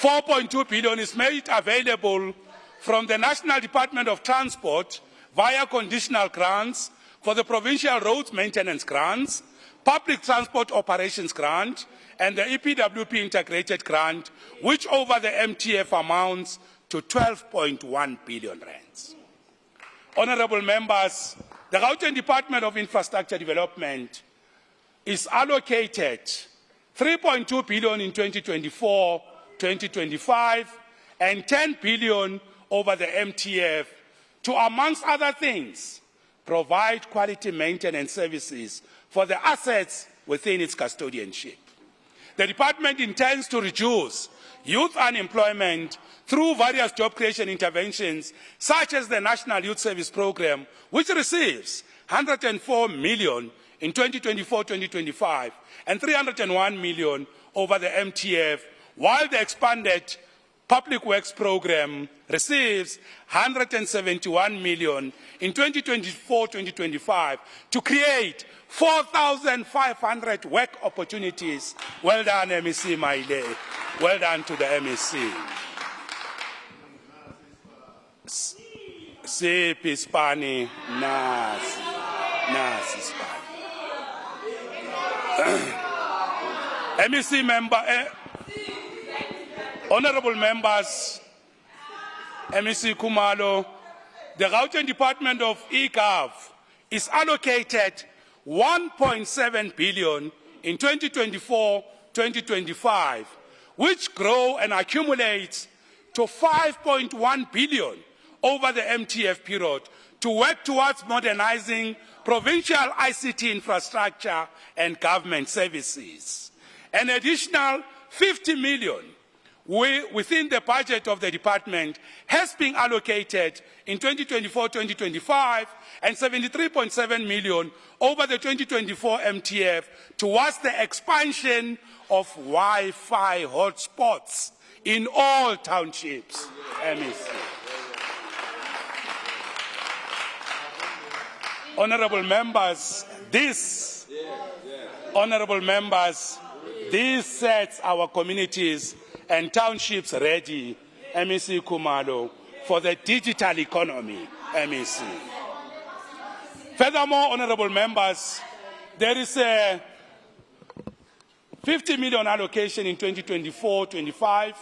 4.2 billion is made available from the National Department of Transport via conditional grants for the Provincial Roads Maintenance Grants, Public Transport Operations Grant, and the EPWP Integrated Grant, which over the MTF amounts to 12.1 billion rands. Honourable members, the Gauteng Department of Infrastructure Development is allocated 3.2 billion in 2024-2025 and 10 billion over the MTF to, amongst other things, provide quality maintenance services for the assets within its custodianship. The department intends to reduce youth unemployment through various job creation interventions, such as the National Youth Service Programme, which receives 104 million in 2024-2025 and 301 million over the MTF, while the expanded Public Works Programme receives 171 million in 2024-2025 to create 4,500 work opportunities. Well done, MEC Maile. Well done to the MEC. Siphi Spani, nasi Spani. MEC member, honorable members, MEC Kumalo, the Gauteng Department of eGov is allocated 1.7 billion in 2024-2025, which grow and accumulates to 5.1 billion over the MTF period to work towards modernizing provincial ICT infrastructure and government services. An additional 50 million within the budget of the department has been allocated in 2024-2025 and 73.7 million over the 2024 MTF towards the expansion of Wi-Fi hotspots in all townships. MEC. Honorable members, this sets our communities and townships ready, MEC Kumalo, for the digital economy, MEC. Furthermore, honorable members, there is a 50 million allocation in 2024-25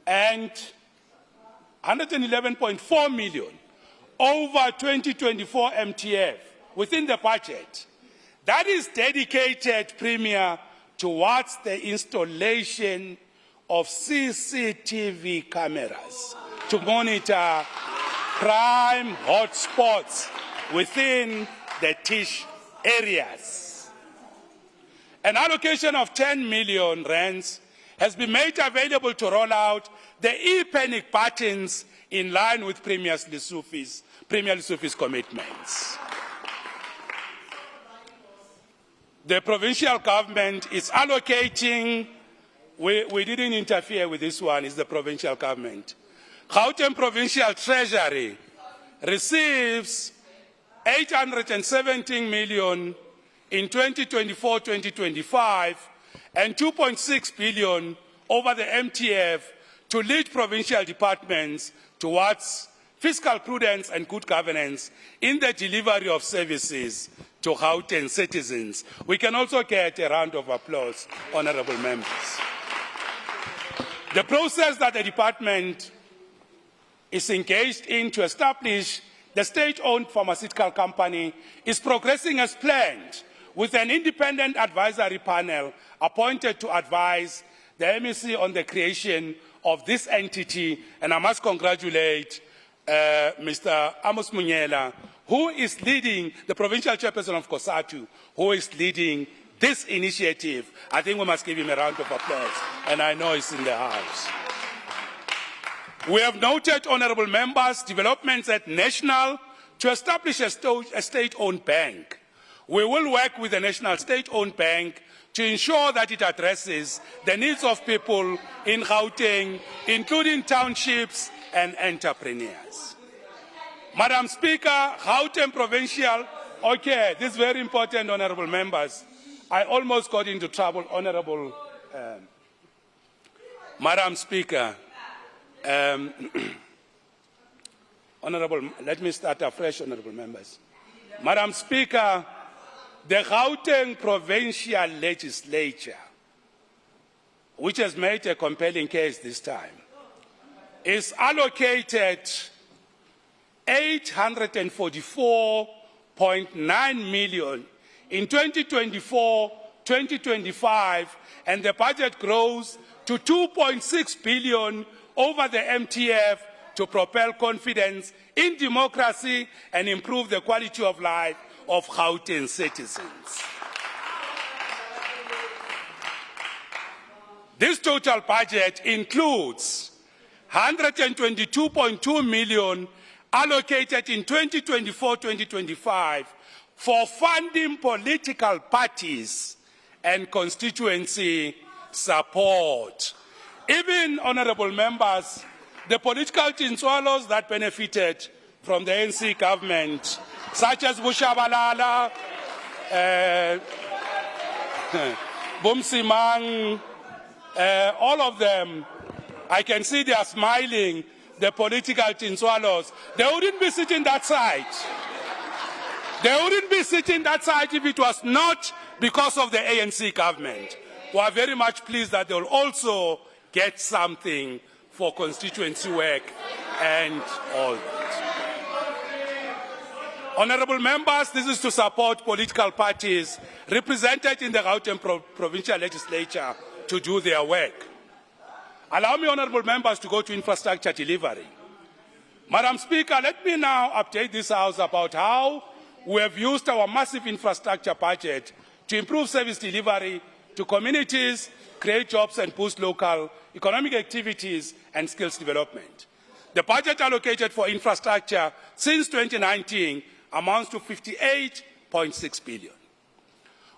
and 111.4 million over 2024 MTF within the budget. That is dedicated, Premier, towards the installation of CCTV cameras to monitor crime hotspots within the TISH areas. An allocation of 10 million rands has been made available to roll out the e-panic buttons in line with Premier Lessufi's commitments. The provincial government is allocating, we didn't interfere with this one, it's the provincial government. Gauteng Provincial Treasury receives 817 million in 2024-2025 and 2.6 billion over the MTF to lead provincial departments towards fiscal prudence and good governance in the delivery of services to Gauteng citizens. We can also get a round of applause, honorable members. The process that the department is engaged in to establish the state-owned pharmaceutical company is progressing as planned, with an independent advisory panel appointed to advise the MEC on the creation of this entity, and I must congratulate Mr. Amos Munyela, who is leading, the provincial chairperson of COSATU, who is leading this initiative. I think we must give him a round of applause, and I know he's in the house. We have noted, honorable members, developments at national to establish a state-owned bank. We will work with the national state-owned bank to ensure that it addresses the needs of people in Gauteng, including townships and entrepreneurs. Madam Speaker, Gauteng Provincial, okay, this is very important, honorable members. I almost got into trouble, honorable Madam Speaker. Honorable, let me start afresh, honorable members. Madam Speaker, the Gauteng Provincial Legislature, which has made a compelling case this time, is allocated 844.9 million in 2024-2025, and the budget grows to 2.6 billion over the MTF to propel confidence in democracy and improve the quality of life of Gauteng citizens. This total budget includes 122.2 million allocated in 2024-2025 for funding political parties and constituency support. Even, honorable members, the political tinswallows that benefited from the ANC government, such as Bushabalala, Bumsimang, all of them, I can see they are smiling. the political tinswallows, they wouldn't be sitting that side. They wouldn't be sitting that side if it was not because of the ANC government. We are very much pleased that they will also get something for constituency work and all that. Honourable members, this is to support political parties represented in the Gauteng Provincial Legislature to do their work. Allow me, honourable members, to go to infrastructure delivery. Madam Speaker, let me now update this House about how we have used our massive infrastructure budget to improve service delivery to communities, create jobs and boost local economic activities and skills development. The budget allocated for infrastructure since 2019 amounts to 58.6 billion.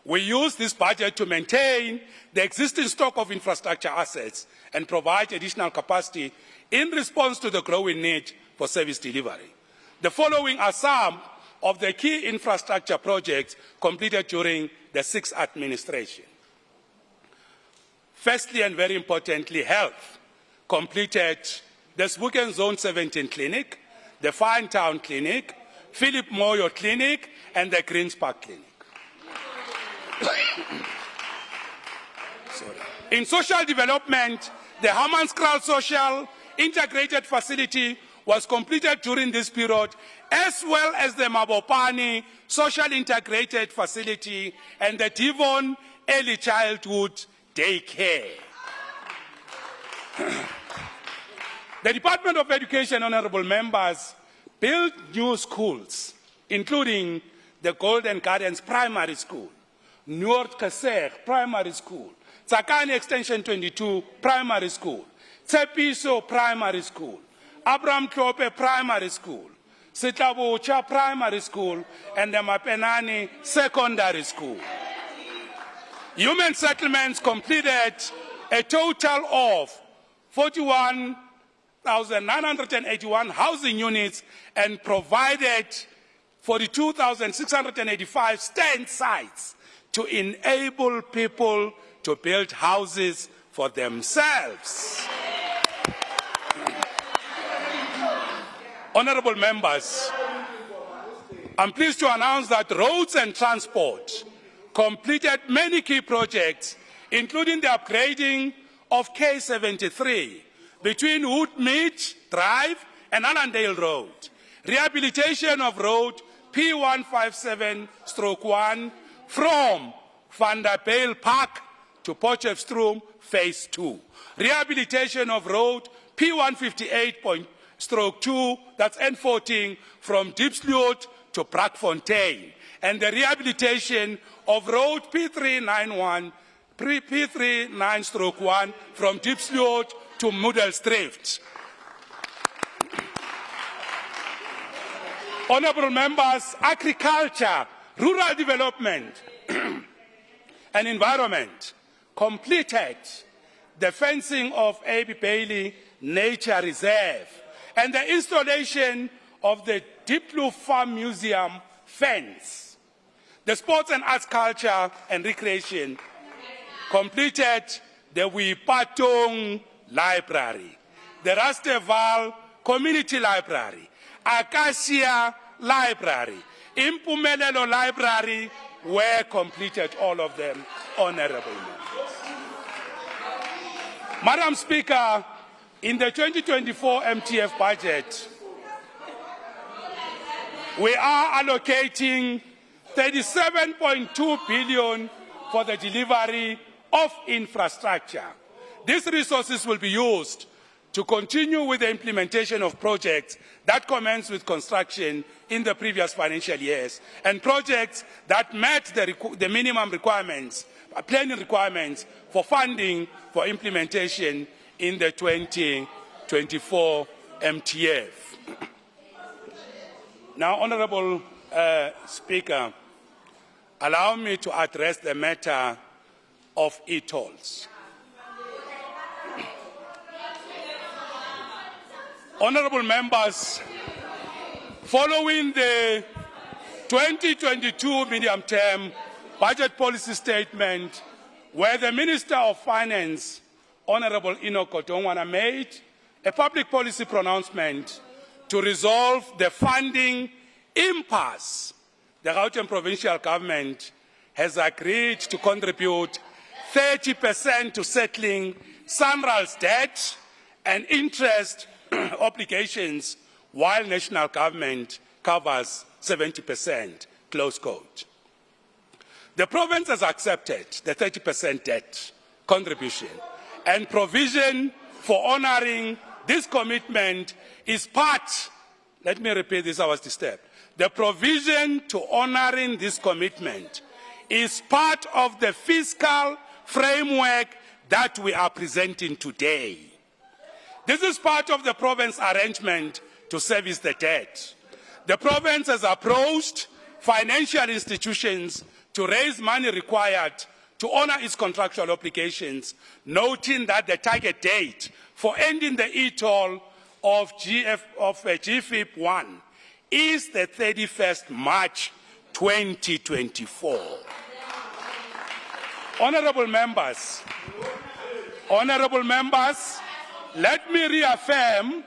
We use this budget to maintain the existing stock of infrastructure assets and provide additional capacity in response to the growing need for service delivery. The following are some of the key infrastructure projects completed during the sixth administration. Firstly, and very importantly, health completed the Spokane Zone 17 Clinic, the Fine Town Clinic, Philip Moyo Clinic, and the Greens Park Clinic. In social development, the Hammanskraal Social Integrated Facility was completed during this period, as well as the Mabopane Social Integrated Facility and the Devon Early Childhood Daycare. The Department of Education, honourable members, built new schools, including the Golden Gardens Primary School, Noord Kaser Primary School, Tsakani Extension 22 Primary School, Tsepiso Primary School, Abraham Klope Primary School, Sitlabucha Primary School, and the Mapenani Secondary School. Human settlements completed a total of 41,981 housing units and provided 42,685 stand sites to enable people to build houses for themselves. Honourable members, I'm pleased to announce that Roads and Transport completed many key projects, including the upgrading of K73 between Woodmead Drive and Allendale Road, rehabilitation of Road P157/1 from Vanderbijl Park to Potchefstroom Phase 2, rehabilitation of Road P158/2, that's N14, from Diepsloot to Brakfontein, and the rehabilitation of Road P39/1 from Diepsloot to Moedelsdrift. Honourable members, agriculture, rural development and environment completed the fencing of Abbey Bailey Nature Reserve and the installation of the Diplo Farm Museum fence. The Sports and Arts, Culture and Recreation completed the Wipatong Library, the Rasteval Community Library, Acacia Library, Impumelelo Library were completed, all of them, honourable members. Madam Speaker, in the 2024 MTF budget, we are allocating 37.2 billion for the delivery of infrastructure. These resources will be used to continue with the implementation of projects that commenced with construction in the previous financial years and projects that met the minimum requirements, planning requirements for funding for implementation in the 2024 MTF. Now, Honourable Speaker, allow me to address the matter of e-tolls. Honourable members, following the 2022 medium-term budget policy statement, where the Minister of Finance, Honourable Enoch Godongwana, made a public policy pronouncement to resolve the funding impasse. The Gauteng Provincial Government has agreed to contribute 30% to settling SANRAL's debt and interest obligations, while national government covers 70%, close quote. The province has accepted the 30% debt contribution, and provision for honoring this commitment is part, let me repeat this, I was disturbed. The provision to honoring this commitment is part of the fiscal framework that we are presenting today. This is part of the province arrangement to service the debt. The province has approached financial institutions to raise money required to honor its contractual obligations, noting that the target date for ending the e-toll of GFIP 1 is the 31st March 2024. Honorable members, let me reaffirm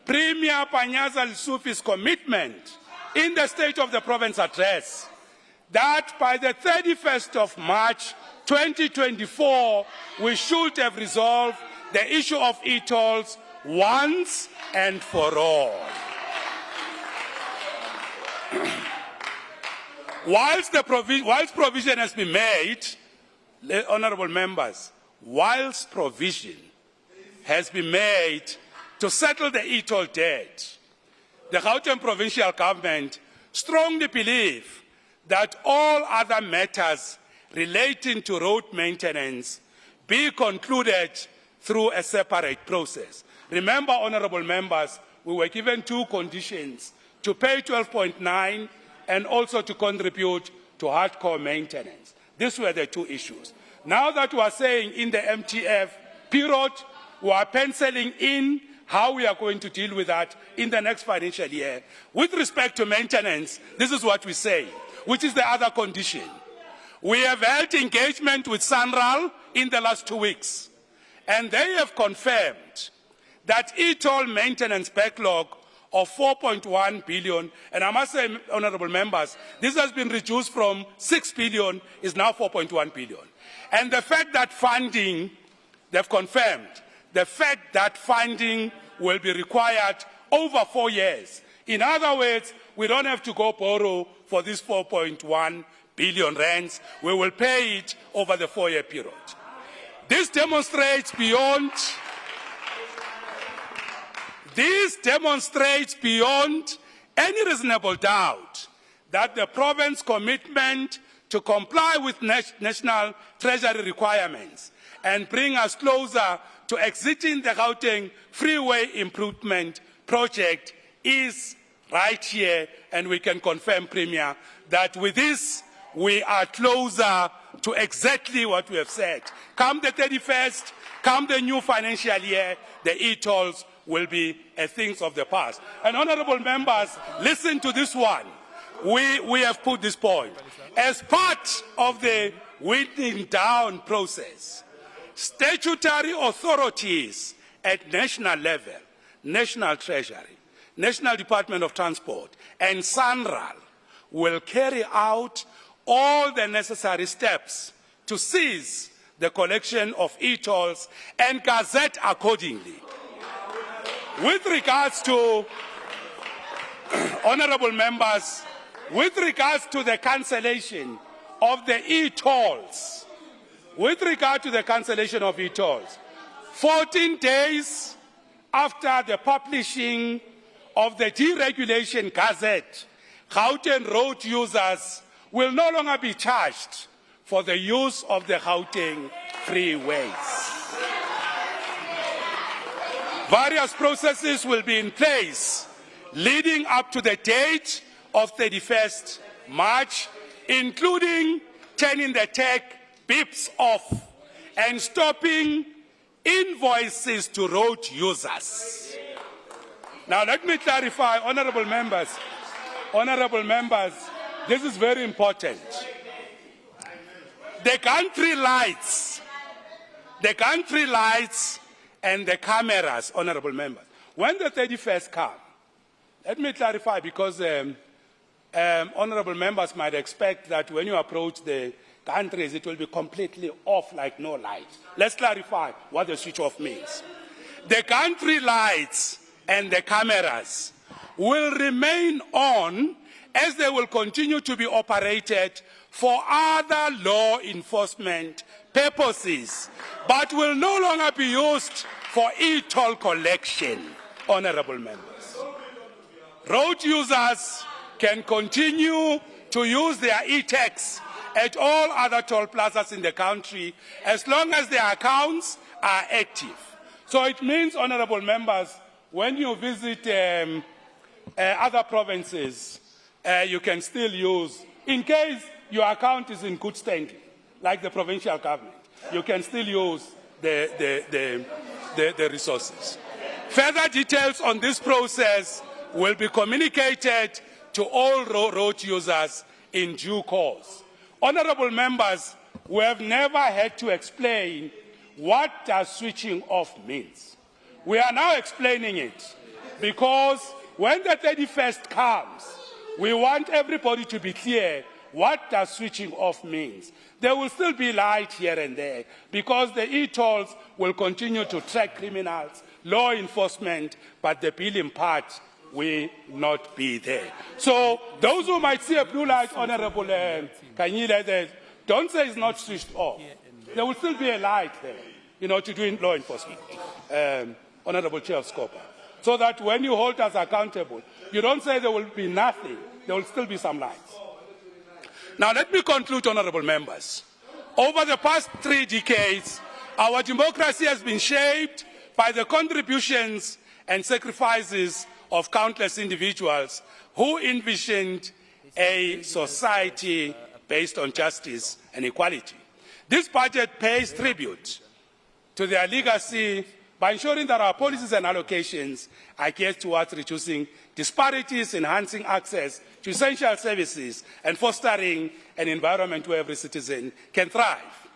Premier Panyaza Lesufi's commitment in the State of the Province address that by the 31st of March 2024, we should have resolved the issue of e-tolls once and for all. Whilst provision has been made, honourable members, whilst provision has been made to settle the e-toll debt, the Gauteng Provincial Government strongly believe that all other matters relating to road maintenance be concluded through a separate process. Remember, honourable members, we were given two conditions: to pay 12.9 and also to contribute to hardcore maintenance. These were the two issues. Now that we are saying in the MTF period, we are penciling in how we are going to deal with that in the next financial year. With respect to maintenance, this is what we say, which is the other condition. We have held engagement with SANRAL in the last 2 weeks, and they have confirmed that e-toll maintenance backlog of 4.1 billion, and I must say, honourable members, this has been reduced from 6 billion, is now 4.1 billion. And the fact that funding, they've confirmed, the fact that funding will be required over 4 years. In other words, we don't have to go borrow for this 4.1 billion rands. We will pay it over the 4-year period. This demonstrates beyond any reasonable doubt that the province's commitment to comply with national treasury requirements and bring us closer to exiting the Gauteng Freeway Improvement Project is right here, and we can confirm, Premier, that with this we are closer to exactly what we have said. Come the 31st, come the new financial year, the e-tolls will be a thing of the past. And honourable members, listen to this one. We have put this point. As part of the winding down process, statutory authorities at national level, National Treasury, National Department of Transport, and SANRAL will carry out all the necessary steps to seize the collection of e-tolls and gazette accordingly. With regards to, honourable members, with regards to the cancellation of the e-tolls, 14 days after the publishing of the deregulation gazette, Gauteng road users will no longer be charged for the use of the Gauteng freeways. Various processes will be in place leading up to the date of 31st March, including turning the tech bips off and stopping invoices to road users. Now let me clarify, honourable members, this is very important. The country lights and the cameras, honorable members. When the 31st comes, let me clarify, because honorable members might expect that when you approach the countries, it will be completely off like no light. Let's clarify what the switch off means. The country lights and the cameras will remain on as they will continue to be operated for other law enforcement purposes, but will no longer be used for e-toll collection, honorable members. Road users can continue to use their e-tax at all other toll plazas in the country as long as their accounts are active. So it means, honorable members, when you visit other provinces, you can still use, in case your account is in good standing, like the provincial government, you can still use the resources. Further details on this process will be communicated to all road users in due course. Honorable members, we have never had to explain what does switching off means. We are now explaining it because when the 31st comes, we want everybody to be clear what does switching off means. There will still be light here and there because the e-tolls will continue to track criminals, law enforcement, but the billing part will not be there. So those who might see a blue light, Honorable Kanyile, don't say it's not switched off. There will still be a light there, to do law enforcement, Honorable Chair of Scopa. So that when you hold us accountable, you don't say there will be nothing. There will still be some lights. Now let me conclude, honorable members. Over the past 3 decades, our democracy has been shaped by the contributions and sacrifices of countless individuals who envisioned a society based on justice and equality. This budget pays tribute to their legacy by ensuring that our policies and allocations are geared towards reducing disparities, enhancing access to essential services, and fostering an environment where every citizen can thrive.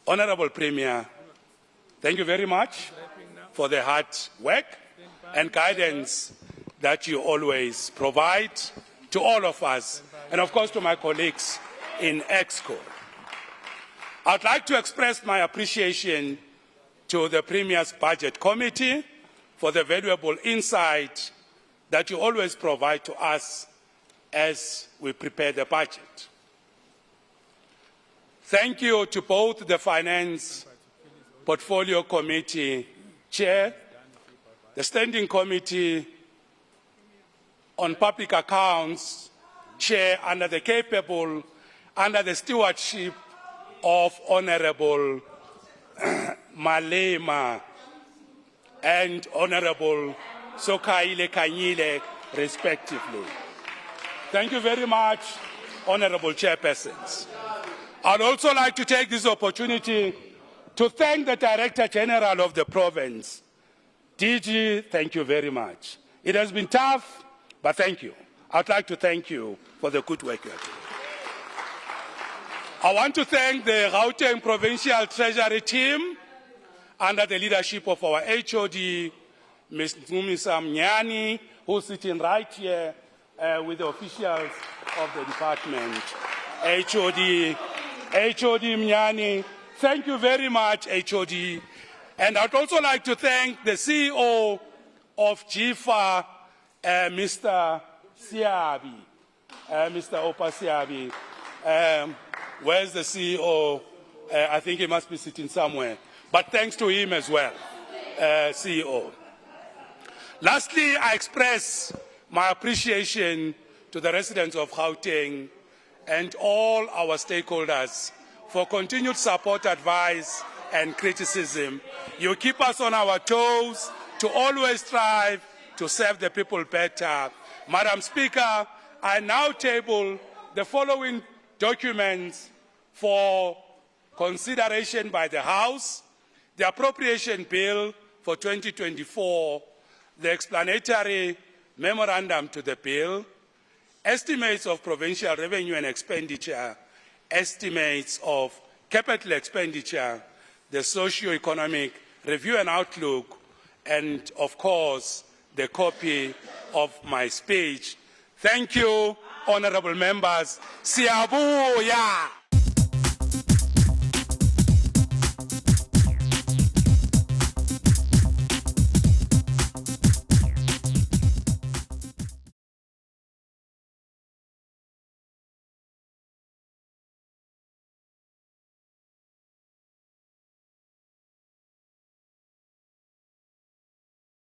Honorable Premier, thank you very much for the hard work and guidance that you always provide to all of us, and of course to my colleagues in EXCO. I'd like to express my appreciation to the Premier's Budget Committee for the valuable insight that you always provide to us as we prepare the budget. Thank you to both the Finance Portfolio Committee Chair, the Standing Committee on Public Accounts Chair under the stewardship of Honorable Malema and Honorable Sokaile Kanyile, respectively. Thank you very much, Honorable Chairpersons. I'd also like to take this opportunity to thank the Director General of the province. DG, thank you very much. It has been tough, but thank you. I'd like to thank you for the good work you are doing. I want to thank the Gauteng Provincial Treasury team under the leadership of our HOD, Ms. Numisa Mnyani, who's sitting right here with the officials of the department. HOD Mnyani, thank you very much, HOD. And I'd also like to thank the CEO of GIFA, Mr. Siabi, Mr. Opa Siabi. Where's the CEO? I think he must be sitting somewhere. But thanks to him as well, CEO. Lastly, I express my appreciation to the residents of Gauteng and all our stakeholders for continued support, advice, and criticism. You keep us on our toes to always strive to serve the people better. Madam Speaker, I now table the following documents for consideration by the House: the Appropriation Bill for 2024, the explanatory memorandum to the bill, estimates of provincial revenue and expenditure, estimates of capital expenditure, the socio-economic review and outlook, and of course, the copy of my speech. Thank you, honorable members. Siabuya!